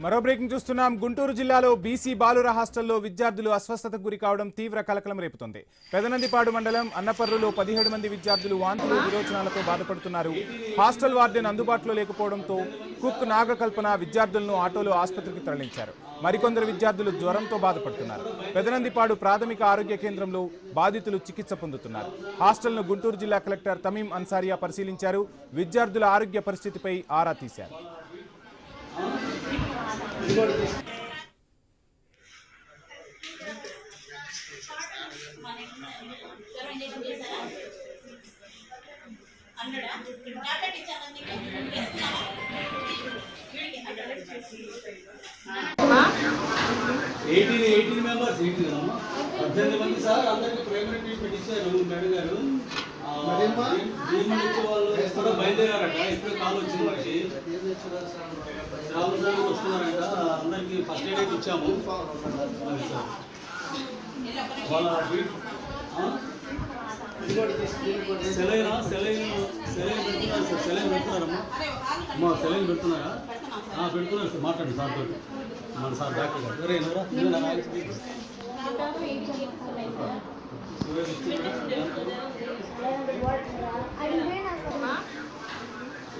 మరో బ్రేకింగ్ చూస్తున్నాం. గుంటూరు జిల్లాలో బీసీ బాలుర హాస్టల్లో విద్యార్థులు అస్వస్థతకు గురి కావడం తీవ్ర కలకలం రేపుతోంది. పెదనందిపాడు మండలం అన్నపర్రులో 17 మంది విద్యార్థులు వాంతులు విరోచనాలతో బాధపడుతున్నారు. హాస్టల్ వార్డెన్ అందుబాటులో లేకపోవడంతో కుక్ నాగకల్పన విద్యార్థులను ఆటోలో ఆసుపత్రికి తరలించారు. మరికొందరు విద్యార్థులు జ్వరంతో బాధపడుతున్నారు. పెదనందిపాడు ప్రాథమిక ఆరోగ్య కేంద్రంలో బాధితులు చికిత్స పొందుతున్నారు. హాస్టల్ను గుంటూరు జిల్లా కలెక్టర్ తమీం అన్సారియా పరిశీలించారు. విద్యార్థుల ఆరోగ్య పరిస్థితిపై ఆరా తీశారు. ఎయిటీన్ మెంబర్స్ 18 మంది సార్ అందరికి ప్రైమరీ ట్రీట్మెంట్ ఇచ్చారు మేడం గారు. వాళ్ళు కూడా బయలుదేరారట. ఇప్పుడు కాల్ వచ్చింది మనకి శ్రావణ వస్తున్నారంట. అందరికి ఫస్ట్ ఎయిడ్ అయితే ఇచ్చాము. వాళ్ళ సెలైన్ పెడుతున్నారమ్మా. సెలైన్ పెడుతున్నారా? పెడుతున్నారు సార్. మాట్లాడండి సార్ తోటి. మన సార్ డాక్టర్ గారు ఎవరైనా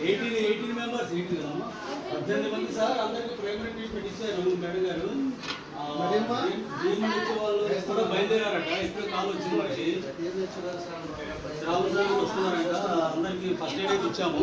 18 మెంబర్స్ 18 మంది సార్ అందరికి ప్రైమరీ ట్రీట్మెంట్ ఇచ్చారు మేడం గారు. వాళ్ళు కూడా బయలుదేరారట. ఇప్పుడు కాల్ వచ్చింది మనకి శ్రావణ వస్తున్నారంట. అందరికి ఫస్ట్ ఎయిడ్ అయితే ఇచ్చాము.